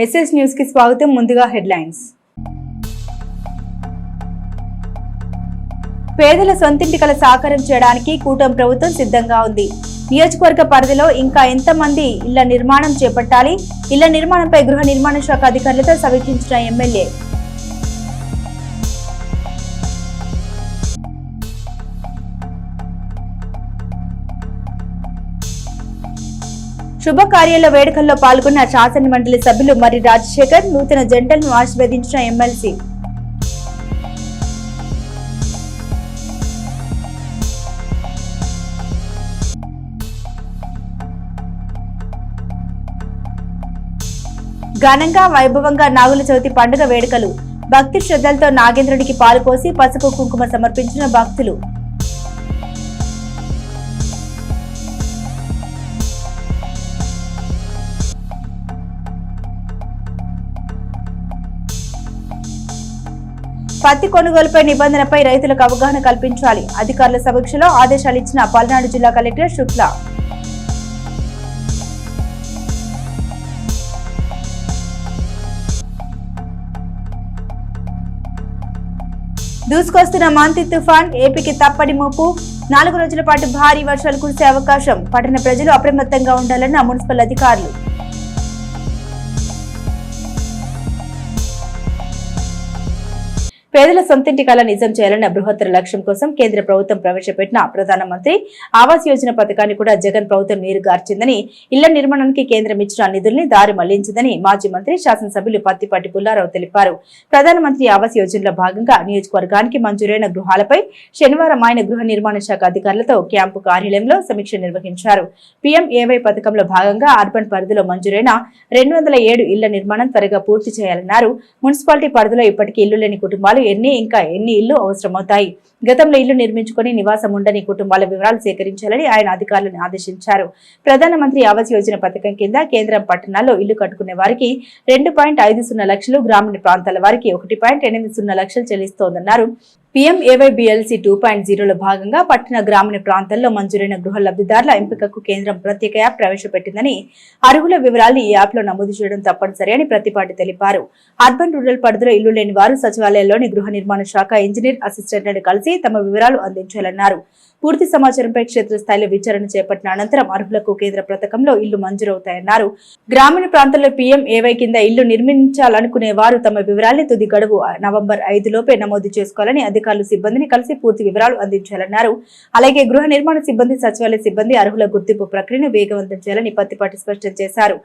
SS news కి స్వాగతం. ముందుగా హెడ్లైన్స్. పేదల సొంతింటి కల సాకారం చేయడానికి కూటమి ప్రభుత్వం సిద్ధంగా ఉంది. నియోజకవర్గ పరిధిలో ఇంకా ఎంతమంది ఇళ్ల నిర్మాణం చేపట్టాలి? ఇళ్ల నిర్మాణంపై గృహ నిర్మాణ శాఖ అధికారులతో సమీక్షించిన ఎమ్మెల్యే. శుభకార్యాల వేడుకల్లో పాల్గొన్న శాసన మండలి సభ్యులు మర్రి రాజశేఖర్, నూతన జంటలను ఆశీర్వదించిన ఎమ్మెల్సీ. ఘనంగా వైభవంగా నాగుల చవితి పండుగ వేడుకలు. భక్తి శ్రద్ధలతో నాగేంద్రుడికి పాలు పోసి పసుపు కుంకుమ సమర్పించిన భక్తులు. పత్తి కొనుగోలుపై నిబంధనపై రైతులకు అవగాహన కల్పించాలి. అధికారుల సమీక్షలో ఆదేశాలు ఇచ్చిన పల్నాడు జిల్లా కలెక్టర్ శుక్లా. దూసుకొస్తున్న మాంతి తుఫాన్ ఏపీకి తప్పని ముప్పు. 4 రోజుల పాటు భారీ వర్షాలు కురిసే అవకాశం. పట్టణ ప్రజలు అప్రమత్తంగా ఉండాలన్న మున్సిపల్ అధికారులు. పేదల సొంతింటి కళ నిజం చేయాలన్న బృహత్తర లక్ష్యం కోసం కేంద్ర ప్రభుత్వం ప్రవేశపెట్టిన ప్రధానమంత్రి ఆవాస్ యోజన పథకాన్ని కూడా జగన్ ప్రభుత్వం నీరుగార్చిందని, ఇళ్ల నిర్మాణానికి కేంద్రం ఇచ్చిన నిధుల్ని దారి మళ్లించిందని మాజీ మంత్రి శాసనసభ్యులు పత్తిపాటి పుల్లారావు తెలిపారు. ప్రధానమంత్రి ఆవాస్ యోజనలో భాగంగా నియోజకవర్గానికి మంజూరైన గృహాలపై శనివారం ఆయన గృహ నిర్మాణ శాఖ అధికారులతో క్యాంపు కార్యాలయంలో సమీక్ష నిర్వహించారు. పీఎంఏవై పథకంలో భాగంగా అర్బన్ పరిధిలో మంజూరైన 207 ఇళ్ల నిర్మాణం త్వరగా పూర్తి చేయాలన్నారు. మున్సిపాలిటీ పరిధిలో ఇప్పటికీ ఇల్లు లేని కుటుంబాలు ఎన్ని ఇళ్లు అవసరమవుతాయి? గతంలో ఇల్లు నిర్మించుకుని నివాసం ఉండని కుటుంబాల వివరాలు సేకరించాలని ఆయన అధికారులను ఆదేశించారు. ప్రధానమంత్రి ఆవాస్ యోజన పథకం కింద కేంద్రం పట్టణాల్లో ఇల్లు కట్టుకునే వారికి 2.50 లక్షలు, గ్రామీణ ప్రాంతాల వారికి 1.80 లక్షలు చెల్లిస్తోందన్నారు. పీఎంఏవైబీఎల్సీ 2.0లో భాగంగా పట్టణ గ్రామీణ ప్రాంతాల్లో మంజూరైన గృహ లబ్ధిదారుల ఎంపికకు కేంద్రం ప్రత్యేక యాప్ ప్రవేశపెట్టిందని, అర్హుల వివరాలు ఈ యాప్ లో నమోదు చేయడం తప్పనిసరి అని ప్రతిపాటి తెలిపారు. అర్బన్ రూరల్ పరిధిలో ఇల్లు లేని వారు సచివాలయంలోని గృహ నిర్మాణ శాఖ ఇంజనీర్ అసిస్టెంట్లను కలిసి తమ వివరాలు అందించాలన్నారు. పూర్తి సమాచారంపై క్షేత్రస్థాయిలో విచారణ చేపట్టిన అనంతరం అర్హులకు కేంద్ర పథకంలో ఇల్లు మంజూరవుతాయన్నారు. గ్రామీణ ప్రాంతాల్లో పీఎంఏవై కింద ఇల్లు నిర్మించాలనుకునే వారు తమ వివరాల్ని తుది గడువు నవంబర్ 5 లోపే నమోదు చేసుకోవాలని అధికారులు సిబ్బందిని కలిసి పూర్తి వివరాలు అందించాలన్నారు. అలాగే గృహ నిర్మాణ సిబ్బంది, సచివాలయ సిబ్బంది అర్హుల గుర్తింపు ప్రక్రియను వేగవంతం చేయాలని పత్తిపాటి స్పష్టం చేశారు.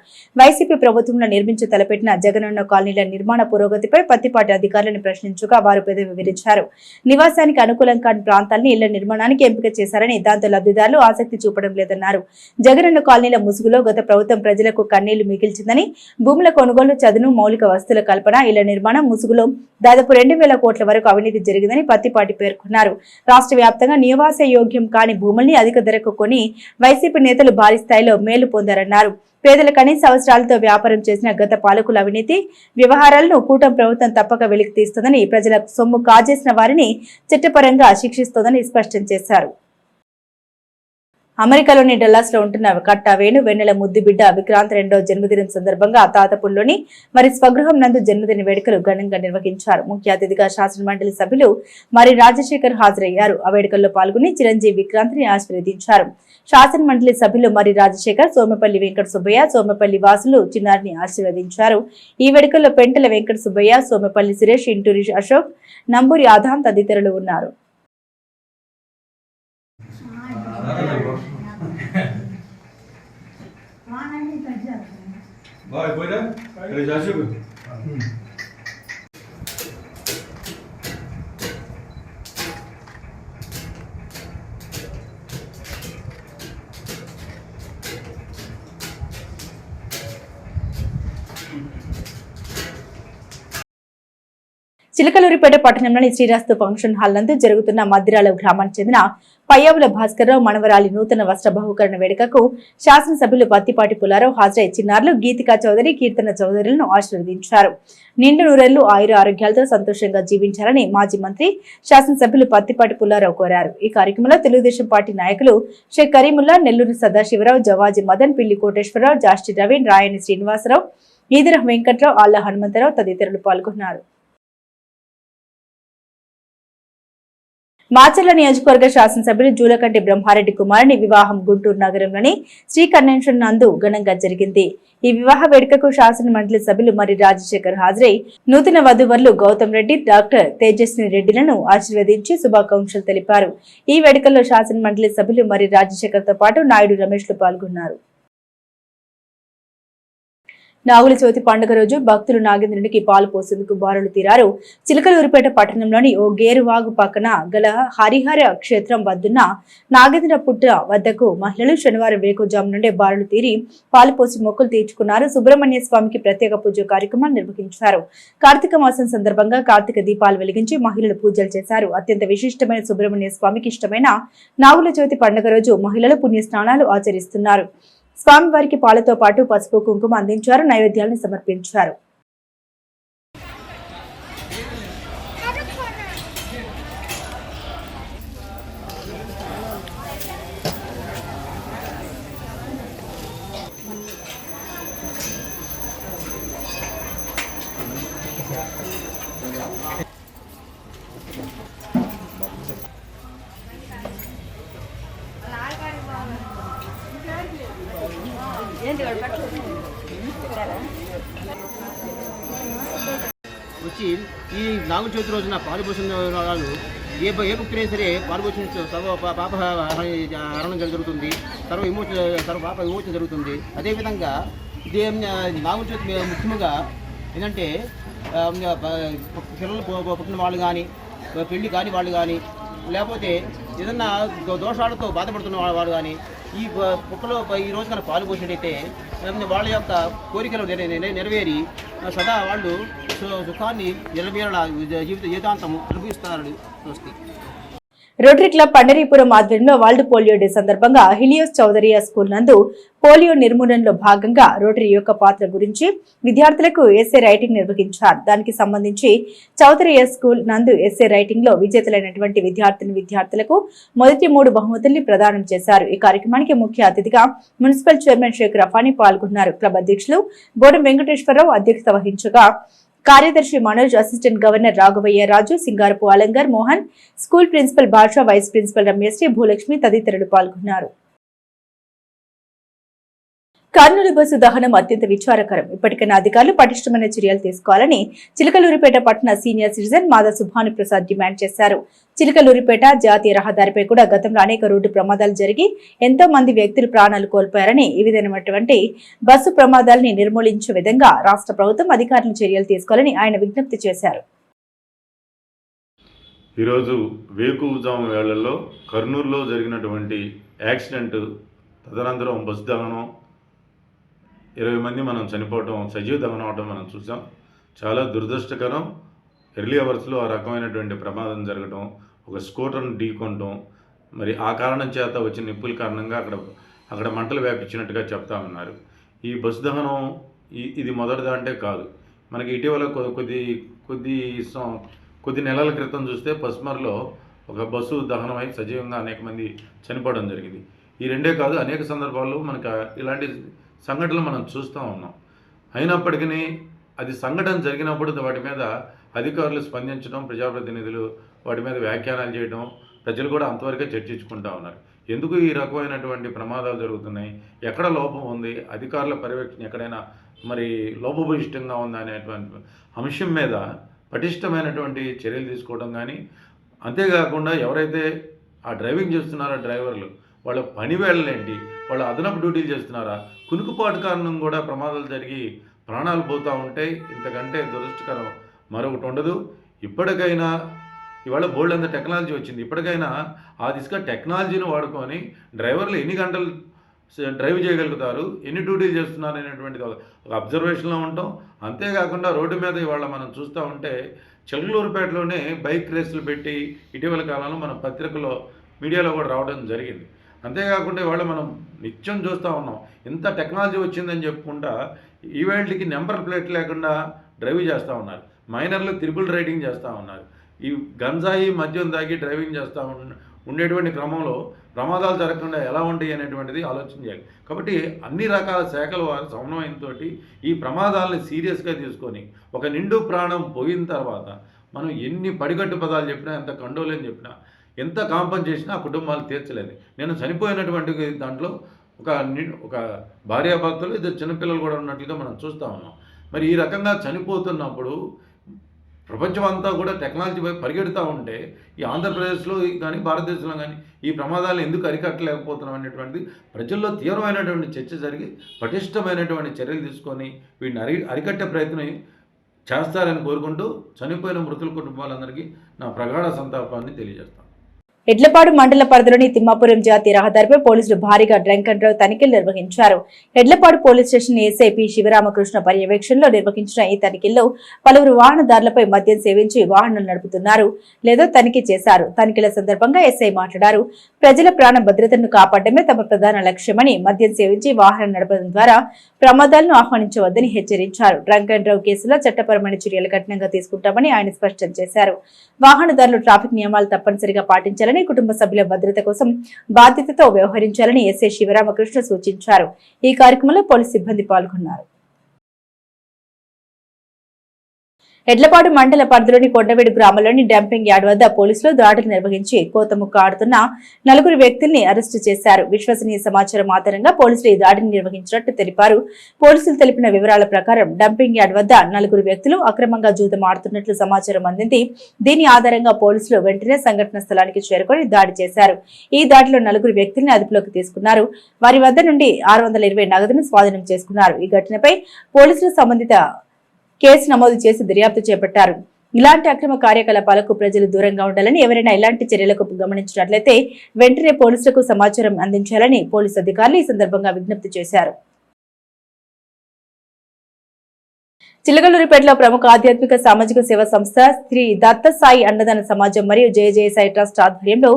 వైసీపీ ప్రభుత్వంలో నిర్మించి తలపెట్టిన జగనన్న కాలనీల నిర్మాణ పురోగతిపై పత్తిపాటి అధికారులను ప్రశ్నించగా వారు పెదవి విరిచారు. నివాసానికి అనుకూలం కాని ప్రాంతాలని ఇళ్ల నిర్మాణానికి ఎంపిక చేశారని, దాంతో లబ్ధిదారులు ఆసక్తి చూపడం లేదన్నారు. జగనన్న కాలనీల ముసుగులో గత ప్రభుత్వం ప్రజలకు కన్నీళ్లు మిగిల్చిందని, భూముల కొనుగోలు, చదును, మౌలిక వస్తువుల కల్పన, ఇళ్ల నిర్మాణం ముసుగులో దాదాపు 2,000 కోట్ల వరకు అవినీతి జరిగిందని పత్తిపాటి పేర్కొన్నారు. రాష్ట్ర వ్యాప్తంగా నివాస యోగ్యం కాని భూముల్ని అధిక ధరకు కొని వైసీపీ నేతలు భారీ స్థాయిలో మేలు పొందారన్నారు. పేదల కనీస అవసరాలతో వ్యాపారం చేసిన గత పాలకుల అవినీతి వ్యవహారాలను కూటమి ప్రభుత్వం తప్పక వెలికి తీస్తుందని, ప్రజల సొమ్ము కాజేసిన వారిని చట్టపరంగా శిక్షిస్తోందని స్పష్టం చేశారు. అమెరికాలోని డల్లాస్ లో ఉంటున్న కట్టా వేణు వెన్నెల ముద్దు బిడ్డ విక్రాంత్ 2వ జన్మదినం సందర్భంగా తాతపూర్లోని మరి స్వగృహం నందు జన్మదిన వేడుకలు ఘనంగా నిర్వహించారు. ముఖ్య అతిథిగా శాసన మండలి సభ్యులు మరి రాజశేఖర్ హాజరయ్యారు. ఆ వేడుకల్లో పాల్గొని చిరంజీవి విక్రాంత్ ని ఆశీర్వదించారు. శాసన మండలి సభ్యులు మరి రాజశేఖర్, సోమపల్లి వెంకట సుబ్బయ్య, సోమపల్లి వాసులు చిన్నారిని ఆశీర్వదించారు. ఈ వేడుకల్లో పెంటల వెంకట సుబ్బయ్య, సోమపల్లి సురేష్, ఇంటూరి అశోక్, నంబూరి ఆదాం తదితరులు ఉన్నారు. చిలకలూరిపేట పట్టణంలోని శ్రీరాస్తు ఫంక్షన్ హాల్ నందు జరుగుతున్న మద్దిరాల గ్రామానికి చెందిన పయ్యావుల భాస్కర్రావు మనవరాలి నూతన వస్త్ర బహుకరణ వేడుకకు శాసనసభ్యులు పత్తిపాటి పుల్లారావు హాజరై చిన్నారులు గీతికా చౌదరి, కీర్తన చౌదరులను ఆశీర్వదించారు. నిండు నూరేళ్లు ఆయుర ఆరోగ్యాలతో సంతోషంగా జీవించాలని మాజీ మంత్రి శాసనసభ్యులు పత్తిపాటి పుల్లారావు కోరారు. ఈ కార్యక్రమంలో తెలుగుదేశం పార్టీ నాయకులు షేక్ కరీముల్లా, నెల్లూరు సదాశివరావు, జవాజీ మదన్, పిల్లి కోటేశ్వరరావు, జాస్టి రవీన్, రాయని శ్రీనివాసరావు, ఈదర వెంకట్రావు, ఆళ్ల హనుమంతరావు తదితరులు పాల్గొన్నారు. మాచర్ల నియోజకవర్గ శాసనసభ్యులు జూలకంటి బ్రహ్మారెడ్డి కుమారుని వివాహం గుంటూరు నగరంలోని శ్రీ కన్వెన్షన్ నందు ఘనంగా జరిగింది. ఈ వివాహ వేడుకకు శాసన మండలి సభ్యులు మరి రాజశేఖర్ హాజరై నూతన వధూవరులు గౌతమ్ రెడ్డి, డాక్టర్ తేజస్విని రెడ్డిలను ఆశీర్వదించి శుభాకాంక్షలు తెలిపారు. ఈ వేడుకల్లో శాసన మండలి సభ్యులు మరి రాజశేఖర్ తో పాటు నాయుడు రమేష్లు పాల్గొన్నారు. నాగుల చవితి పండుగ రోజు భక్తులు నాగేంద్రునికి పాలు పోసేందుకు బారులు తీరారు. చిలకలూరిపేట పట్టణంలోని ఓ గేరువాగు పక్కన గల హరిహర క్షేత్రం వద్దున్న నాగేంద్ర పుట్ట వద్దకు మహిళలు శనివారం వేకువజాము నుండే బారులు తీరి పాలు పోసి మొక్కులు తీర్చుకున్నారు. సుబ్రహ్మణ్య స్వామికి ప్రత్యేక పూజ కార్యక్రమాలు నిర్వహించారు. కార్తీక మాసం సందర్భంగా కార్తీక దీపాలు వెలిగించి మహిళలు పూజలు చేశారు. అత్యంత విశిష్టమైన సుబ్రహ్మణ్య స్వామికి ఇష్టమైన నాగుల చవితి పండుగ రోజు మహిళలు పుణ్య స్నానాలు ఆచరిస్తున్నారు. స్వామివారికి పాలతో పాటు పసుపు కుంకుమ అందించారు. నైవేద్యాలను సమర్పించారు. వచ్చి ఈ నాగుల చవితి రోజున పాలు పోసిన వాళ్ళు ఏ భక్తులైనా సరే పాలు పోసిన సర్వ పాప హరణం జరుగుతుంది, సర్వ పాప విమోచన జరుగుతుంది. అదేవిధంగా ఇది నాగుల చవితి ముఖ్యంగా ఏంటంటే పిల్లలు పుట్టిన వాళ్ళు కానీ, పెళ్లి కాని వాళ్ళు కానీ, లేకపోతే ఏదన్నా దోషాలతో బాధపడుతున్న వాళ్ళు కానీ ఈ పుట్టలో ఈ రోజు కనుక పాలు పోసినట్టయితే వాళ్ళ యొక్క కోరికలు నెరవేరి సదా వాళ్ళు సుఖాన్ని నిలబేరలా జీవితాంతము అనుభవిస్తారని చూస్తాయి. రోటరీ క్లబ్ పండరీపురం ఆధ్వర్యంలో వరల్డ్ పోలియో డే సందర్భంగా హిలియోస్ చౌదరియా స్కూల్ నందు పోలియో నిర్మూలనలో భాగంగా రోటరీ యొక్క పాత్ర గురించి విద్యార్థులకు ఎస్ఏ రైటింగ్ నిర్వహించారు. దానికి సంబంధించి చౌదరియా స్కూల్ నందు ఎస్ఏ రైటింగ్ లో విజేతలైనటువంటి విద్యార్థులకు మొదటి 3 బహుమతుల్ని ప్రదానం చేశారు. ఈ కార్యక్రమానికి ముఖ్య అతిథిగా మున్సిపల్ చైర్మన్ షేక్ రఫానీ పాల్గొన్నారు. క్లబ్ అధ్యక్షులు బోడం వెంకటేశ్వరరావు అధ్యక్షత వహించగా కార్యదర్శి మనోజ్, అసిస్టెంట్ గవర్నర్ రాఘవయ్య రాజు, సింగారపు అలంగర్ మోహన్, స్కూల్ ప్రిన్సిపల్ భాషా, వైస్ ప్రిన్సిపల్ రమ్యశ్రీ, భూలక్ష్మి తదితరులు పాల్గొన్నారు. కర్నూలు బస్సు దహనం అత్యంత విచారకరం. ఇప్పటికైనా అధికారులు పటిష్టమైన చర్యలు తీసుకోవాలని చిలకలూరిపేట పట్టణ సీనియర్ సిటిజన్ మాదా సుభాను ప్రసాద్ డిమాండ్ చేశారు. చిలకలూరిపేట జాతీయ రహదారిపై కూడా గతంలో అనేక రోడ్డు ప్రమాదాలు జరిగి ఎంతో మంది వ్యక్తులు ప్రాణాలు కోల్పోయారని, ఈ విధమైనటువంటి బస్సు ప్రమాదాలని నిర్మూలించే విధంగా రాష్ట్ర ప్రభుత్వం అధికారులు చర్యలు తీసుకోవాలని ఆయన విజ్ఞప్తి చేశారు. ఈరోజు వేకువజాము వేళల్లో కర్నూలులో జరిగినటువంటి యాక్సిడెంట్ తదనంతరం బస్సు దహనం 20 మంది మనం చనిపోవటం, సజీవ దహనం అవడం మనం చూసాం. చాలా దురదృష్టకరం. ఎర్లీ అవర్స్లో ఆ రకమైనటువంటి ప్రమాదం జరగడం, ఒక స్కూటర్ను ఢీకొనడం, మరి ఆ కారణం చేత వచ్చిన నిప్పుల కారణంగా అక్కడ మంటలు వ్యాపించినట్టుగా చెప్తా ఉన్నారు. ఈ బస్సు దహనం ఇది మొదటిదా అంటే కాదు. మనకి ఇటీవల కొద్ది నెలల క్రితం చూస్తే పస్మర్లో ఒక బస్సు దహనమై సజీవంగా అనేక మంది చనిపోవడం జరిగింది. ఈ రెండే కాదు, అనేక సందర్భాల్లో మనకు ఇలాంటి సంఘటనలు మనం చూస్తూ ఉన్నాం. అయినప్పటికీ అది సంఘటన జరిగినప్పుడు వాటి మీద అధికారులు స్పందించడం, ప్రజాప్రతినిధులు వాటి మీద వ్యాఖ్యానాలు చేయడం, ప్రజలు కూడా అంతవరకే చర్చించుకుంటూ ఉన్నారు. ఎందుకు ఈ రకమైనటువంటి ప్రమాదాలు జరుగుతున్నాయి, ఎక్కడ లోపం ఉంది, అధికారుల పర్యవేక్షణ ఎక్కడైనా మరి లోపభూయిష్టంగా ఉందా అనేటువంటి అంశం మీద పటిష్టమైనటువంటి చర్యలు తీసుకోవడం కానీ, అంతేకాకుండా ఎవరైతే ఆ డ్రైవింగ్ చేస్తున్నారో డ్రైవర్లు వాళ్ళ పని వేళలేంటి, వాళ్ళ అదనపు డ్యూటీలు చేస్తున్నారా, కునుకుపాటు కారణం కూడా ప్రమాదాలు జరిగి ప్రాణాలు పోతూ ఉంటే ఇంతకంటే దురదృష్టకరం మరొకటి ఉండదు. ఇప్పటికైనా ఇవాళ బోల్డ్ అంత టెక్నాలజీ వచ్చింది. ఇప్పటికైనా ఆ దిశగా టెక్నాలజీని వాడుకొని డ్రైవర్లు ఎన్ని గంటలు డ్రైవ్ చేయగలుగుతారు, ఎన్ని డ్యూటీలు చేస్తున్నారు అనేటువంటిది ఒక అబ్జర్వేషన్లో ఉంటాం. అంతేకాకుండా రోడ్డు మీద ఇవాళ మనం చూస్తూ ఉంటే చిలకలూరుపేటలోనే బైక్ రేసులు పెట్టి ఇటీవల కాలంలో మన పత్రికలో మీడియాలో కూడా రావడం జరిగింది. అంతేకాకుండా ఇవాళ మనం నిత్యం చూస్తూ ఉన్నాం, ఇంత టెక్నాలజీ వచ్చిందని చెప్పుకుంటా ఈవేళకి నెంబర్ ప్లేట్ లేకుండా డ్రైవ్ చేస్తూ ఉన్నారు. మైనర్లు త్రిబుల్ రైడింగ్ చేస్తూ ఉన్నారు. ఈ గంజాయి మద్యం తాగి డ్రైవింగ్ చేస్తూ ఉండేటువంటి క్రమంలో ప్రమాదాలు జరగకుండా ఎలా ఉంటాయి అనేటువంటిది ఆలోచన చేయాలి. కాబట్టి అన్ని రకాల శాఖల వారు సమన్వయంతో ఈ ప్రమాదాలని సీరియస్గా తీసుకొని ఒక నిండు ప్రాణం పోయిన తర్వాత మనం ఎన్ని పడిగట్టు పదాలు చెప్పినా, ఎంత కండోలేని చెప్పినా, ఎంత కాంపన్సేషన్ ఆ కుటుంబాలు తీర్చలేదు. నేను చనిపోయినటువంటి దాంట్లో ఒక భార్యాభర్తలు, ఇద్దరు చిన్నపిల్లలు కూడా ఉన్నట్లుగా మనం చూస్తూ ఉన్నాం. మరి ఈ రకంగా చనిపోతున్నప్పుడు ప్రపంచం అంతా కూడా టెక్నాలజీ వైపు పరిగెడుతూ ఉంటే ఈ ఆంధ్రప్రదేశ్లో కానీ భారతదేశంలో కానీ ఈ ప్రమాదాలను ఎందుకు అరికట్టలేకపోతున్నాం అనేటువంటిది ప్రజల్లో తీవ్రమైనటువంటి చర్చ జరిగి పటిష్టమైనటువంటి చర్యలు తీసుకొని వీటిని అరికట్టే ప్రయత్నం చేస్తారని కోరుకుంటూ చనిపోయిన మృతుల కుటుంబాలందరికీ నా ప్రగాఢ సంతాపాన్ని తెలియజేస్తాను. ఎడ్లపాడు మండల పరిధిలోని తిమ్మాపురం జాతీయ రహదారిపై పోలీసులు భారీగా డ్రంక్ అండ్ డ్రైవ్ తనిఖీలు నిర్వహించారు. Edlapadu police station SIP Sivaramakrishna పర్యవేక్షణలో నిర్వహించిన ఈ తనిఖీల్లో పలువురు వాహనదారులపై మద్యం సేవించి వాహనాలు నడుపుతున్నారు లేదో తనిఖీ చేశారు. తనిఖీల సందర్భంగా ఎస్ఐ మాట్లాడారు. ప్రజల ప్రాణ భద్రతను కాపాడమే తమ ప్రధాన లక్ష్యమని, మద్యం సేవించి వాహనం నడపడం ద్వారా ప్రమాదాలను ఆహ్వానించవద్దని హెచ్చరించారు. డ్రంక్ అండ్ డ్రైవ్ కేసులో చట్టపరమైన చర్యలు కఠినంగా తీసుకుంటామని ఆయన స్పష్టం చేశారు. వాహనదారులు ట్రాఫిక్ నియమాలు తప్పనిసరిగా పాటించాలని, కుటుంబ సభ్యుల భద్రత కోసం బాధ్యతతో వ్యవహరించాలని ఎస్ఐ శివరామకృష్ణ సూచించారు. ఈ కార్యక్రమంలో పోలీసు సిబ్బంది పాల్గొన్నారు. ఎడ్లపాడు మండల పరిధిలోని కొండవీడు గ్రామంలోని డంపింగ్ యార్డ్ వద్ద పోలీసులు దాడులు నిర్వహించి కోతముక్క ఆడుతున్న 4 వ్యక్తుల్ని అరెస్టు చేశారు. విశ్వసనీయ సమాచారం ఆధారంగా పోలీసులు ఈ దాడిని నిర్వహించినట్టు తెలిపారు. పోలీసులు తెలిపిన వివరాల ప్రకారం డంపింగ్ యార్డ్ వద్ద 4 వ్యక్తులు అక్రమంగా జూదం ఆడుతున్నట్లు సమాచారం అందింది. దీని ఆధారంగా పోలీసులు వెంటనే సంఘటన స్థలానికి చేరుకొని దాడి చేశారు. ఈ దాడిలో 4 వ్యక్తుల్ని అదుపులోకి తీసుకున్నారు. వారి వద్ద నుండి 620 నగదును స్వాధీనం చేసుకున్నారు. ఈ ఘటనపై పోలీసులు సంబంధిత కేసు నమోదు చేసి దర్యాప్తు చేపట్టారు. ఇలాంటి అక్రమ కార్యకలాపాలకు ప్రజలు దూరంగా ఉండాలని, ఎవరైనా ఇలాంటి చర్యలకు గమనించినట్లయితే వెంటనే పోలీసులకు సమాచారం అందించాలని పోలీసు అధికారులు ఈ సందర్భంగా విజ్ఞప్తి చేశారు. చిలకలూరిపేటలో ప్రముఖ ఆధ్యాత్మిక సామాజిక సేవా సంస్థ శ్రీ దత్తసాయి అన్నదాన సమాజం మరియు జయ సాయి ట్రస్ట్ ఆధ్వర్యంలో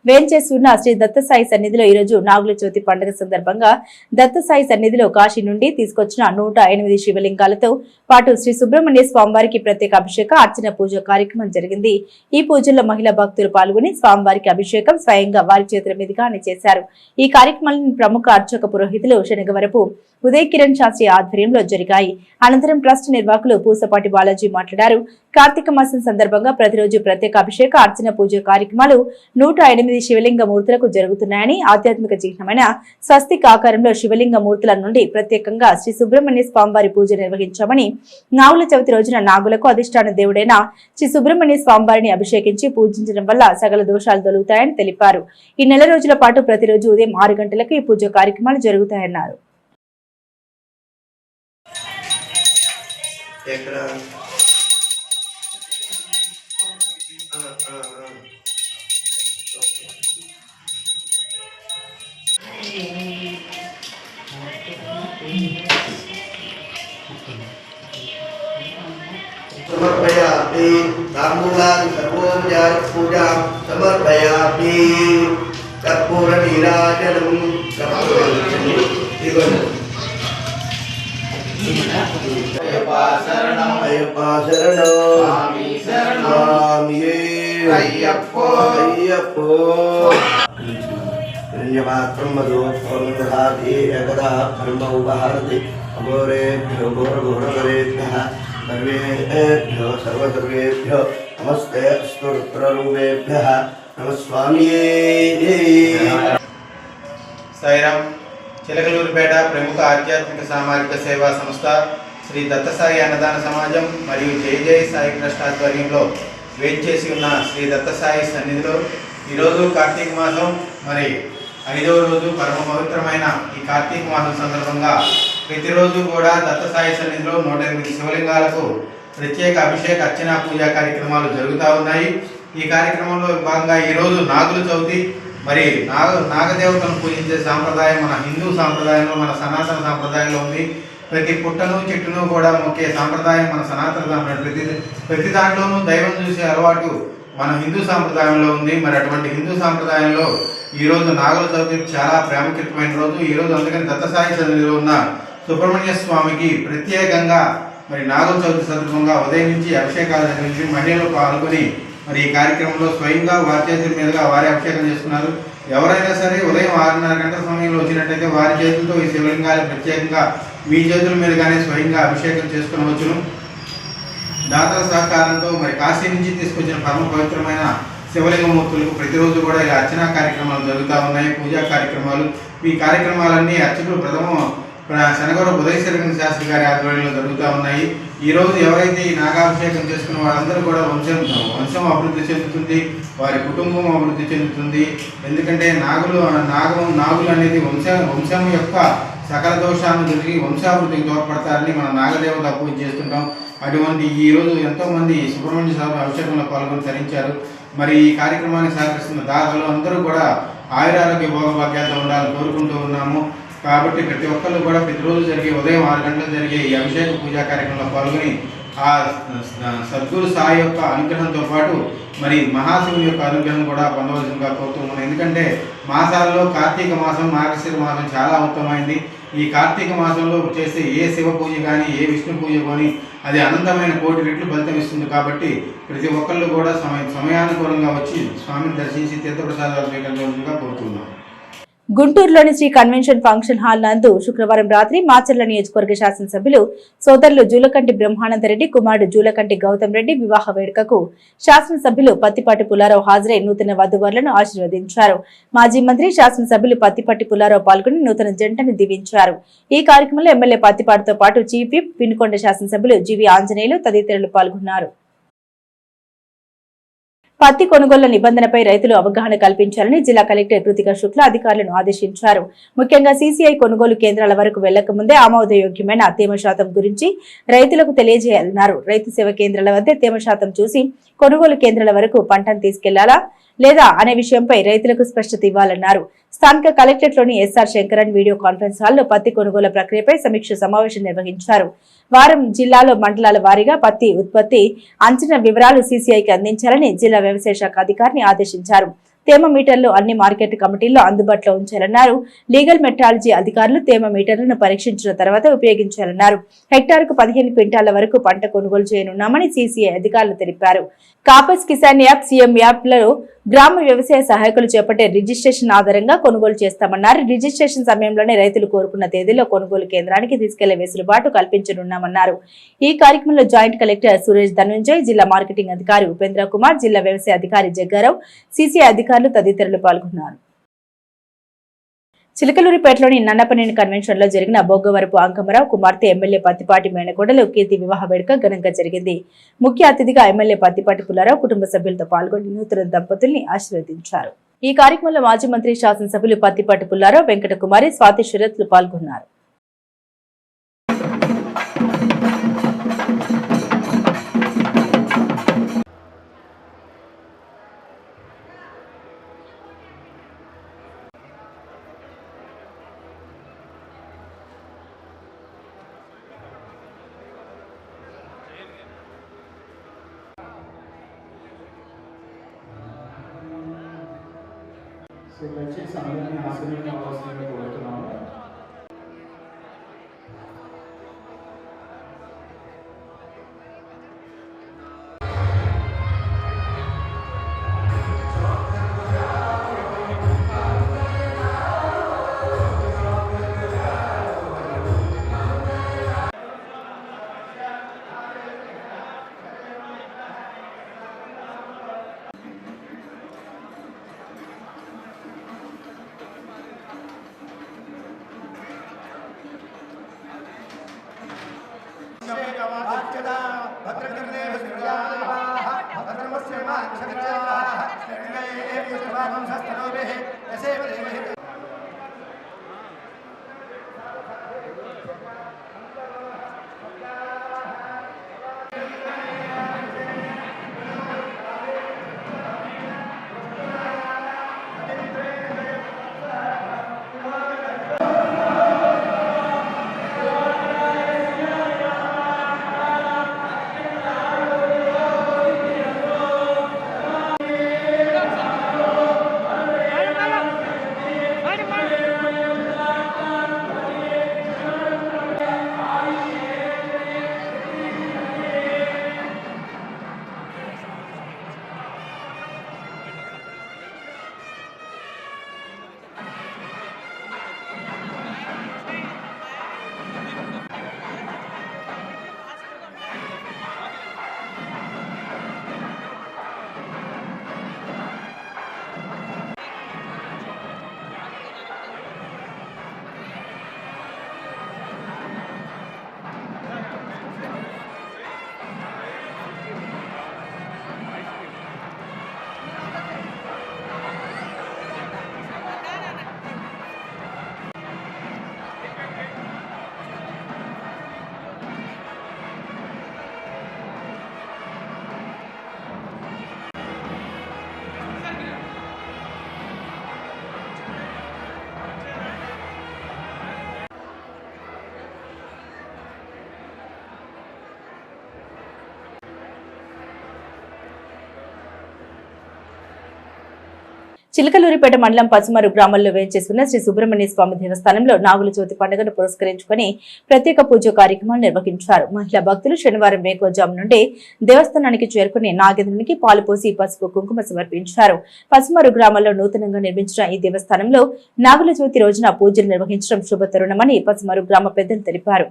వేంచేసి ఉన్న శ్రీ దత్తసాయి సన్నిధిలో ఈరోజు నాగుల చవితి పండుగ సందర్భంగా దత్తసాయి సన్నిధిలో కాశీ నుండి తీసుకొచ్చిన 108 శివలింగాలతో పాటు శ్రీ సుబ్రహ్మణ్య స్వామివారికి ప్రత్యేక అభిషేక అర్చన పూజ కార్యక్రమం జరిగింది. ఈ పూజల్లో మహిళా భక్తులు పాల్గొని స్వామివారికి అభిషేకం స్వయంగా వారి చేతుల మీదుగా చేశారు. ఈ కార్యక్రమాలను ప్రముఖ అర్చక పురోహితులు శనగవరపు ఉదయ్ కిరణ్ శాస్త్రి ఆధ్వర్యంలో జరిగాయి. అనంతరం ట్రస్ట్ నిర్వాహకులు పూసపాటి బాలాజీ మాట్లాడారు. కార్తీక మాసం సందర్భంగా ప్రతిరోజు ప్రత్యేక అభిషేక అర్చన పూజ కార్యక్రమాలు 108 శివలింగ మూర్తులకు జరుగుతున్నాయని, ఆధ్యాత్మిక చిహ్నమైన స్వస్తిక్ ఆకారంలో శివలింగ మూర్తుల నుండి ప్రత్యేకంగా శ్రీ సుబ్రహ్మణ్య స్వామివారి పూజ నిర్వహించామని, నాగుల చవితి రోజున నాగులకు అధిష్టాన దేవుడైన శ్రీ సుబ్రహ్మణ్య స్వామివారిని అభిషేకించి పూజించడం వల్ల సకల దోషాలు తొలగుతాయని తెలిపారు. ఈ నెల రోజుల పాటు ప్రతిరోజు ఉదయం 6 గంటలకు ఈ పూజ కార్యక్రమాలు జరుగుతాయన్నారు. समर्पयामि ताम्बूलादि सर्वोपचार पूजा समर्पयामि कर्पूर नीराजनं अय्यप्पा शरणं स्वामी शरणं स्वामिये अय्यप्पो हिरण्यपात्रं मधु दधाति एकदा ब्रह्म उपहरति अघोरेभ्यो घोरघोरकरेभ्यः सर्वेभ्यो सर्वसर्वेभ्यो नमस्ते अस्तु रुद्ररूपेभ्यः नमः स्वामिये సాయిరామ్. చిలకలూరిపేట ప్రముఖ ఆధ్యాత్మిక సామాజిక సేవా సంస్థ శ్రీ దత్తసాయి అన్నదాన సమాజం మరియు జయ సాయి ట్రస్ట్ ఆధ్వర్యంలో వేంచేసి ఉన్న శ్రీ దత్తసాయి సన్నిధిలో ఈరోజు కార్తీక మాసం మరి 5వ రోజు పరమ పవిత్రమైన ఈ కార్తీక మాసం సందర్భంగా ప్రతిరోజు కూడా దత్తసాయి సన్నిధిలో 108 శివలింగాలకు ప్రత్యేక అభిషేక అర్చన పూజా కార్యక్రమాలు జరుగుతూ ఉన్నాయి. ఈ కార్యక్రమంలో భాగంగా ఈరోజు నాగుల చవితి. మరి నాగదేవతను పూజించే సాంప్రదాయం మన హిందూ సాంప్రదాయంలో, మన సనాతన సాంప్రదాయంలో ఉంది. ప్రతి పుట్టను చెట్టును కూడా మొక్కే సాంప్రదాయం మన సనాతన సాంప్రదాయం. ప్రతి దాంట్లోనూ దైవం చూసే అలవాటు మన హిందూ సాంప్రదాయంలో ఉంది. మరి అటువంటి హిందూ సాంప్రదాయంలో ఈరోజు నాగుల చవితి చాలా ప్రాముఖ్యమైన రోజు. ఈరోజు అందుకని దత్తసాయి సన్నిధిలో ఉన్న సుబ్రహ్మణ్య స్వామికి ప్రత్యేకంగా మరి నాగుల చవితి సందర్భంగా ఉదయం నుంచి అభిషేకాలు నిర్వహించి మహిళలు పాల్గొని మరి ఈ కార్యక్రమంలో స్వయంగా వారి చేతుల మీదుగా వారి అభిషేకం చేస్తున్నారు. ఎవరైనా సరే ఉదయం 6:30 గంటల సమయంలో వచ్చినట్టయితే వారి చేతులతో ఈ శివలింగాలు ప్రత్యేకంగా మీ చేతుల మీదుగానే స్వయంగా అభిషేకం చేసుకునవచ్చును. దాతల సహకారంతో మరి కాశీ నుంచి తీసుకొచ్చిన పరమ పవిత్రమైన శివలింగమూర్తులకు ప్రతిరోజు కూడా ఇలా అర్చనా కార్యక్రమాలు జరుగుతూ ఉన్నాయి, పూజా కార్యక్రమాలు. ఈ కార్యక్రమాలన్నీ అర్చకులు శనగవరం ఉదయశరణ శాస్త్రి గారి ఆధ్వర్యంలో జరుగుతూ ఉన్నాయి. ఈరోజు ఎవరైతే ఈ నాగాభిషేకం చేసుకున్న వాళ్ళందరూ కూడా వంశం అభివృద్ధి చెందుతుంది, వారి కుటుంబం అభివృద్ధి చెందుతుంది. ఎందుకంటే నాగులు అనేది వంశం యొక్క సకల దోషాలను జరిగి వంశాభివృద్ధికి తోడ్పడతారని మనం నాగదేవత పూజ చేస్తుంటాం. అటువంటి ఈరోజు ఎంతోమంది సుబ్రహ్మణ్య స్వామి అభిషేకంలో పాల్గొని తరించారు. మరి ఈ కార్యక్రమానికి సహకరిస్తున్న దాతలు అందరూ కూడా ఆయురారోగ్య భోగభాగ్యాలతో ఉండాలని కోరుకుంటూ ఉన్నాము. కాబట్టి ప్రతి ఒక్కళ్ళు కూడా ప్రతిరోజు జరిగే ఉదయం 6 గంటలకు జరిగే ఈ అభిషేక పూజా కార్యక్రమంలో పాల్గొని ఆ సద్గురు సాయి యొక్క అనుగ్రహంతో పాటు మరి మహాశివుని యొక్క అనుగ్రహం కూడా పొందవలసిందిగా కోరుతూ ఉన్నాం. ఎందుకంటే మాసాలలో కార్తీక మాసం, మార్గశిర మాసం చాలా ఉత్తమమైంది. ఈ కార్తీక మాసంలో చేసే ఏ శివ పూజ కానీ ఏ విష్ణు పూజ కానీ అది అనంతమైన 1,000,000 రెట్లు ఫలితం ఇస్తుంది. కాబట్టి ప్రతి ఒక్కళ్ళు కూడా సమయానుకూలంగా వచ్చి స్వామిని దర్శించి తీర్థప్రసాదాలు స్వీకరించవలసిందిగా కోరుతున్నాం. గుంటూరులోని శ్రీ కన్వెన్షన్ ఫంక్షన్ హాల్ నందు శుక్రవారం రాత్రి మాచర్ల నియోజకవర్గ శాసనసభ్యులు సోదరులు జూలకంటి బ్రహ్మానందరెడ్డి కుమారుడు జూలకంటి గౌతమ్ రెడ్డి వివాహ వేడుకకు శాసనసభ్యులు పత్తిపాటి పుల్లారావు హాజరై నూతన వధువరులను ఆశీర్వదించారు. మాజీ మంత్రి శాసనసభ్యులు పత్తిపాటి పుల్లారావు పాల్గొని నూతన జంటను దీవించారు. ఈ కార్యక్రమంలో ఎమ్మెల్యే పత్తిపాటితో పాటు చీఫ్ విప్ వినుకొండ శాసనసభ్యులు జీవి ఆంజనేయులు తదితరులు పాల్గొన్నారు. పత్తి కొనుగోళ్ల నిబంధనపై రైతులు అవగాహన కల్పించాలని జిల్లా కలెక్టర్ కృతికా శుక్లా అధికారులను ఆదేశించారు. ముఖ్యంగా సీసీఐ కొనుగోలు కేంద్రాల వరకు వెళ్లక ముందే ఆమోదయోగ్యమైన తేమ శాతం గురించి రైతులకు తెలియజేయాలన్నారు. రైతు సేవ కేంద్రాల వద్ద తేమ శాతం చూసి కొనుగోలు కేంద్రాల వరకు పంటను తీసుకెళ్లాలా లేదా అనే విషయంపై రైతులకు స్పష్టత ఇవ్వాలన్నారు. స్థానిక కలెక్టరేట్లోని ఎస్ఆర్ శంకరన్ వీడియో కాన్ఫరెన్స్ హాల్లో పత్తి కొనుగోలు ప్రక్రియపై సమీక్ష సమావేశం నిర్వహించారు. వారం జిల్లాలో మండలాల వారీగా పత్తి ఉత్పత్తి అంచనా వివరాలు సీసీఐకి అందించాలని జిల్లా వ్యవసాయ శాఖ అధికారిని ఆదేశించారు. తేమ మీటర్లు అన్ని మార్కెట్ కమిటీల్లో అందుబాటులో ఉంచాలన్నారు. లీగల్ మెట్రాలజీ అధికారులు తేమ మీటర్లను పరీక్షించిన తర్వాత ఉపయోగించాలన్నారు. హెక్టార్కు 15 క్వింటాల వరకు పంట కొనుగోలు చేయనున్నామని సీసీఐ అధికారులు తెలిపారు. కాపస్ కిసాన్ యాప్, సీఎం యాప్లలో గ్రామ వ్యవసాయ సహాయకులు చేపట్టే రిజిస్ట్రేషన్ ఆధారంగా కొనుగోలు చేస్తామన్నారు. రిజిస్ట్రేషన్ సమయంలోనే రైతులు కోరుకున్న తేదీలో కొనుగోలు కేంద్రానికి తీసుకెళ్లే వెసులుబాటు కల్పించనున్నామన్నారు. ఈ కార్యక్రమంలో జాయింట్ కలెక్టర్ సురేష్ ధనుంజయ్, జిల్లా మార్కెటింగ్ అధికారి ఉపేంద్ర కుమార్, జిల్లా వ్యవసాయ అధికారి జగ్గారావు, సీసీఐ అధికారులు తదితరులు పాల్గొన్నారు. చిలకలూరిపేటలోని నన్నపనేని కన్వెన్షన్ లో జరిగిన బొగ్గవరపు అంకమరావు కుమార్తె ఎమ్మెల్యే పత్తిపాటి మేనకోడలు కీర్తి వివాహ వేడుక ఘనంగా జరిగింది. ముఖ్య అతిథిగా ఎమ్మెల్యే పత్తిపాటి పుల్లారావు కుటుంబ సభ్యులతో పాల్గొని నూతన దంపతుల్ని ఆశీర్వదించారు. ఈ కార్యక్రమంలో మాజీ మంత్రి శాసనసభ్యులు పత్తిపాటి పుల్లారావు, వెంకట కుమారి, స్వాతి శరత్లు పాల్గొన్నారు. దయచేసి అందరినీ ఆశీర్వదించవలసిందిగా కోరుతున్నాము. చిలకలూరిపేట మండలం పసుమరు గ్రామంలో వేంచేసుకున్న శ్రీ సుబ్రహ్మణ్య స్వామి దేవస్థానంలో నాగుల చవితి పండుగను పురస్కరించుకుని ప్రత్యేక పూజ కార్యక్రమాలు నిర్వహించారు. మహిళా భక్తులు శనివారం వేకువజాము నుండి దేవస్థానానికి చేరుకుని నాగేంద్రునికి పాలు పోసి పసుపు కుంకుమ సమర్పించారు. పసుమరు గ్రామంలో నూతనంగా నిర్మించిన ఈ దేవస్థానంలో నాగుల చవితి రోజున పూజలు నిర్వహించడం శుభతరుణమని పసుమరు గ్రామ పెద్దలు తెలిపారు.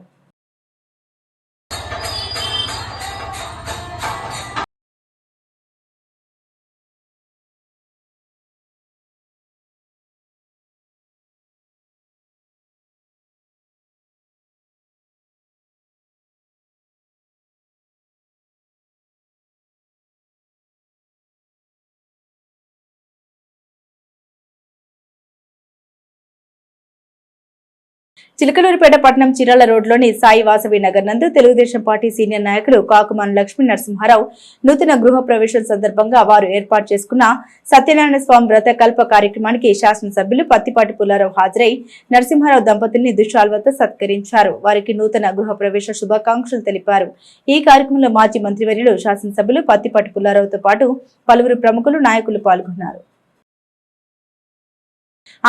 చిలకలూరిపేట పట్టణం చిరాల రోడ్లోని సాయి వాసవి నగర్ నందు తెలుగుదేశం పార్టీ సీనియర్ నాయకులు కాకుమాన లక్ష్మీ నరసింహారావు నూతన గృహ ప్రవేశం సందర్భంగా వారు ఏర్పాటు చేసుకున్న సత్యనారాయణ స్వామి వ్రత కల్ప కార్యక్రమానికి శాసనసభ్యులు పత్తిపాటి పుల్లారావు హాజరై నరసింహారావు దంపతుల్ని దుశాల్వతో సత్కరించారు. వారికి నూతన గృహ ప్రవేశ శుభాకాంక్షలు తెలిపారు. ఈ కార్యక్రమంలో మాజీ మంత్రివర్యులు శాసనసభ్యులు పత్తిపాటి పుల్లారావుతో పాటు పలువురు ప్రముఖులు నాయకులు పాల్గొన్నారు.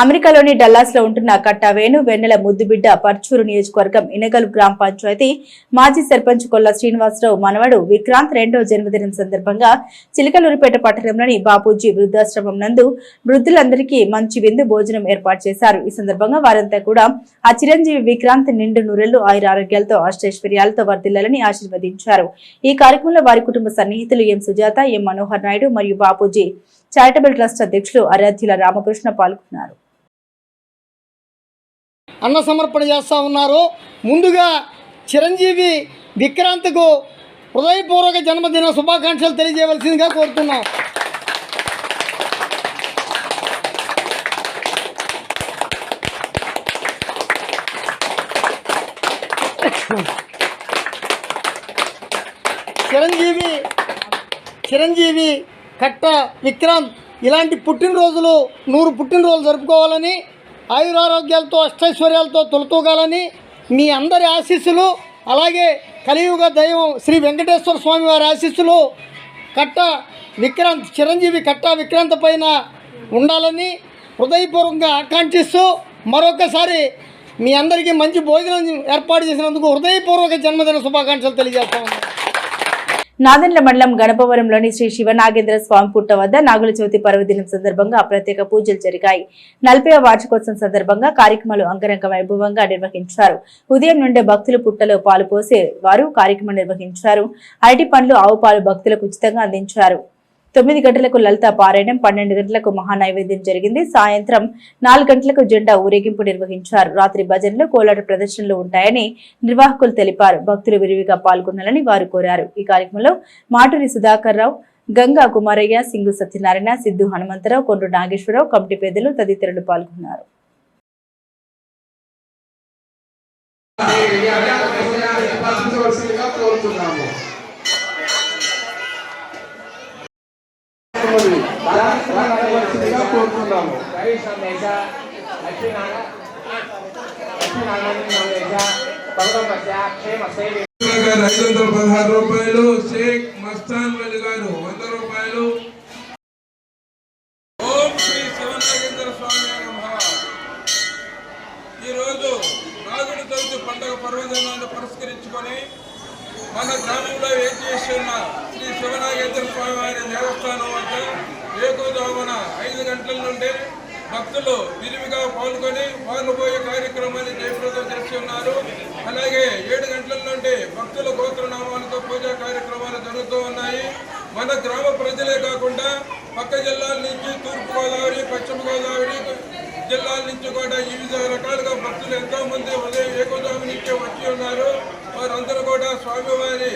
అమెరికాలోని డల్లాస్ లో ఉంటున్న కట్టా వేణు వెన్నెల ముద్దుబిడ్డ పర్చూరు నియోజకవర్గం ఇనగల్ గ్రామ పంచాయతీ మాజీ సర్పంచ్ కొల్ల శ్రీనివాసరావు మనవడు విక్రాంత్ 2వ జన్మదినం సందర్భంగా చిలకలూరిపేట పట్టణంలోని బాపూజీ వృద్ధాశ్రమం నందు వృద్ధులందరికీ మంచి విందు భోజనం ఏర్పాటు చేశారు. ఈ సందర్భంగా వారంతా కూడా ఆ చిరంజీవి విక్రాంత్ నిండు నూరెళ్లు ఆయురారోగ్యాలతో అష్టైశ్వర్యాలతో వర్ధిల్లాలని ఆశీర్వదించారు. ఈ కార్యక్రమంలో వారి కుటుంబ సన్నిహితులు ఎం సుజాత, ఎం మనోహర్ నాయుడు మరియు బాపూజీ చారిటబుల్ ట్రస్ట్ అధ్యక్షులు ఆరాధ్యుల రామకృష్ణ పాల్గొన్నారు. అన్న సమర్పణ చేస్తూ ఉన్నారు. ముందుగా చిరంజీవి విక్రాంత్కు హృదయపూర్వక జన్మదిన శుభాకాంక్షలు తెలియజేయవలసిందిగా కోరుతున్నాం. చిరంజీవి కట్ట విక్రాంత్ ఇలాంటి పుట్టినరోజులు 100 పుట్టినరోజులు జరుపుకోవాలని, ఆయురారోగ్యాలతో అష్టైశ్వర్యాలతో తొలతూగాలని మీ అందరి ఆశీస్సులు, అలాగే కలియుగ దైవం శ్రీ వెంకటేశ్వర స్వామి వారి ఆశీస్సులు చిరంజీవి కట్ట విక్రాంత్ పైన ఉండాలని హృదయపూర్వకంగా ఆకాంక్షిస్తూ మరొకసారి మీ అందరికీ మంచి భోజనం ఏర్పాటు చేసినందుకు హృదయపూర్వక జన్మదిన శుభాకాంక్షలు తెలియజేస్తా ఉన్నాను. నాదెండ్ల మండలం గణపవరంలోని శ్రీ శివనాగేంద్ర స్వామి పుట్ట వద్ద నాగుల చవితి పర్వదినం సందర్భంగా ప్రత్యేక పూజలు జరిగాయి. 40వ వార్షికోత్సవం సందర్భంగా కార్యక్రమాలు అంగరంగ వైభవంగా నిర్వహించారు. ఉదయం నుండే భక్తులు పుట్టలో పాలు పోసే వారు కార్యక్రమం నిర్వహించారు. అరటి పండ్లు, ఆవు పాలు భక్తులకు ఉచితంగా అందించారు. 9 గంటలకు లలిత పారాయణం, 12 గంటలకు మహానైవేద్యం జరిగింది. సాయంత్రం 4 గంటలకు జెండా ఊరేగింపు నిర్వహించారు. రాత్రి భజనలు, కోలాట ప్రదర్శనలు ఉంటాయని నిర్వాహకులు తెలిపారు. భక్తులు విరివిగా పాల్గొనాలని వారు కోరారు. ఈ కార్యక్రమంలో మాటూరి సుధాకర్ రావు, గంగా కుమారయ్య, సింగు సత్యనారాయణ, సిద్ధు హనుమంతరావు, కొండ్రు నాగేశ్వరరావు, కమిటీ పెద్దలు తదితరులు పాల్గొన్నారు. రూపాయలు షేక్ మస్తాన్ వలి గారు 100 రూపాయలు. ఓం శ్రీ శివనాగేంద్ర స్వామి నమః. ఈరోజు నాగుల చవితి పండుగ పర్వదినాన్ని పురస్కరించుకొని మన గ్రామంలో ఏం చేస్తున్న శ్రీ శివనాగేంద్ర స్వామి వారి దేవస్థానం వద్ద వేకువజామున 5 గంటల నుండి భక్తులు విరివిగా పాల్గొని పాల్గొయే కార్యక్రమాన్ని జయప్రదం చేస్తున్నారు. అలాగే 7 గంటల నుండి భక్తుల గోత్రనామాలతో పూజా కార్యక్రమాలు జరుగుతూ ఉన్నాయి. మన గ్రామ ప్రజలే కాకుండా పక్క జిల్లాల నుంచి తూర్పుగోదావరి, పశ్చిమ గోదావరి జిల్లాల నుంచి కూడా వివిధ రకాలుగా భక్తులు ఎంతోమంది ఉదయం వేకువజాము నుంచే వచ్చి ఉన్నారు. వారందరూ కూడా స్వామివారి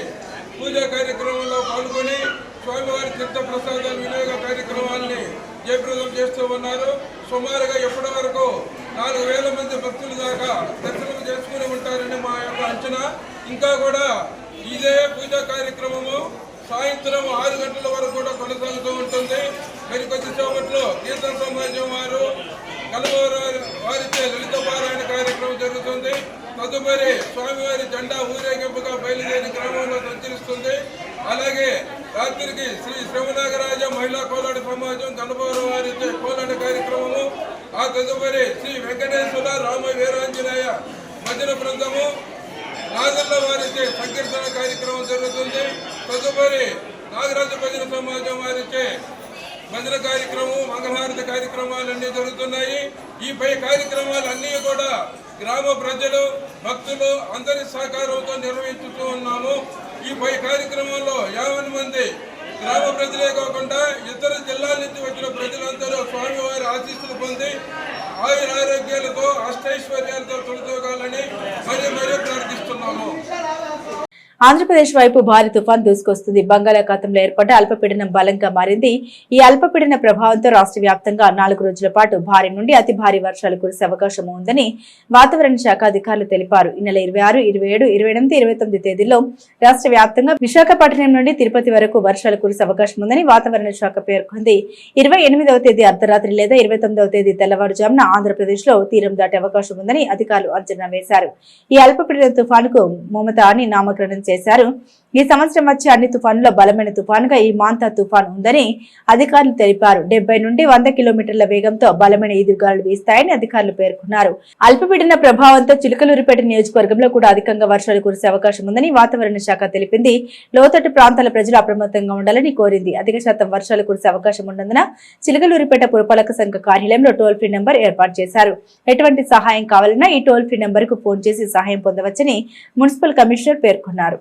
పూజా కార్యక్రమంలో పాల్గొని స్వామివారి తీర్థ ప్రసాదాల వినియోగ కార్యక్రమాల్ని జయప్రదం చేస్తూ ఉన్నారు. సుమారుగా ఇప్పటి వరకు 4,000 మంది భక్తుల దాకా దర్శనం చేసుకుని ఉంటారని మా యొక్క అంచనా. ఇంకా కూడా ఇదే పూజా కార్యక్రమము సాయంత్రం 6 గంటల వరకు కూడా కొనసాగుతూ ఉంటుంది. మరి కొద్దిసేపట్లో కీర్తన సమాజం వారు వారిచే లలిత పారాయణ కార్యక్రమం జరుగుతుంది. తదుపరి స్వామివారి జెండా ఊరేగింపుగా బయలుదేరి గ్రామంలో సంచరిస్తుంది. అలాగే రాత్రికి శ్రీ శ్రవణాగరాజ మహిళా కోలాట సమాజం గణపవరం వారిచే కోలాట ఆ తదుపరి శ్రీ వెంకటేశ్వర రామ వీరాంజనేయ భజన బృందము నాగల్ల వారిచే సంకీర్తన కార్యక్రమం జరుగుతుంది. తదుపరి నాగరాజ భజన సమాజం వారిచే భజన కార్యక్రమం, మంగళహారతి కార్యక్రమాలన్నీ జరుగుతున్నాయి. ఈ పై కార్యక్రమాలన్నీ కూడా గ్రామ ప్రజలు, భక్తులు అందరి సహకారంతో నిర్వహిస్తూ ఉన్నాము. ఈ పై కార్యక్రమంలో 50 మంది గ్రామ ప్రజలే కాకుండా ఇతర జిల్లాల నుంచి వచ్చిన ప్రజలందరూ స్వామివారి ఆశీస్సులు పొంది ఆయురారోగ్యాలతో అష్టైశ్వర్యాలతో తొలతూగాలని మరీ ప్రార్థిస్తున్నాము. ఆంధ్రప్రదేశ్ వైపు భారీ తుఫాన్ దూసుకొస్తుంది. బంగాళాఖాతంలో ఏర్పడ్డ అల్పపీడనం బలంగా మారింది. ఈ అల్పపీడన ప్రభావంతో రాష్ట్ర వ్యాప్తంగా 4 రోజుల పాటు భారీ నుండి అతి భారీ వర్షాలు కురిసే అవకాశం ఉందని వాతావరణ శాఖ అధికారులు తెలిపారు. ఈ నెల 26, 27, 28, 29 తేదీల్లో రాష్ట్ర వ్యాప్తంగా విశాఖపట్నం నుండి తిరుపతి వరకు వర్షాలు కురిసే అవకాశం ఉందని వాతావరణ శాఖ పేర్కొంది. 28వ తేదీ అర్ధరాత్రి లేదా 29వ తేదీ తెల్లవారుజామున ఆంధ్రప్రదేశ్ లో తీరం దాటే అవకాశం ఉందని అధికారులు అంచనా వేశారు. ఈ అల్పపీడన తుఫానుకు మమతా అని నామకరణం చేశారు. ఈ సంవత్సరం వచ్చే అన్ని తుఫానుల్లో బలమైన తుఫానుగా ఈ మాంతా తుఫాను ఉందని అధికారులు తెలిపారు. 70 నుండి 100 కిలోమీటర్ల వేగంతో బలమైన ఈదురుగాలు వీస్తాయని అధికారులు పేర్కొన్నారు. అల్పపీడన ప్రభావంతో చిలకలూరిపేట నియోజకవర్గంలో కూడా అధికంగా వర్షాలు కురిసే అవకాశం ఉందని వాతావరణ శాఖ తెలిపింది. లోతట్టు ప్రాంతాల ప్రజలు అప్రమత్తంగా ఉండాలని కోరింది. అధిక శాతం వర్షాలు కురిసే అవకాశం ఉన్నందున చిలకలూరిపేట పురపాలక సంఘ కార్యాలయంలో టోల్ ఫ్రీ నెంబర్ ఏర్పాటు చేశారు. ఎటువంటి సహాయం కావాలన్నా ఈ టోల్ ఫ్రీ నెంబర్ కు ఫోన్ చేసి సహాయం పొందవచ్చని మున్సిపల్ కమిషనర్ పేర్కొన్నారు.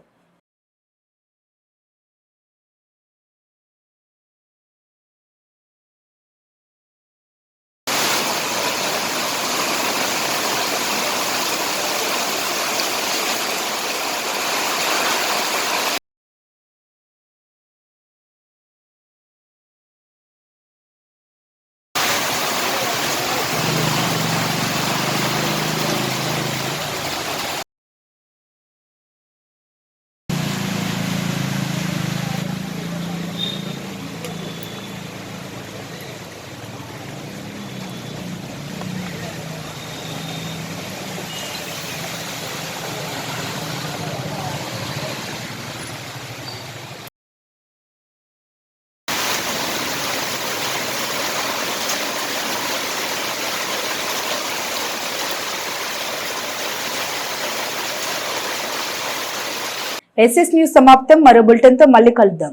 SS న్యూస్ సమాప్తం. మరో బులెటిన్ తో మళ్ళీ కలుద్దాం.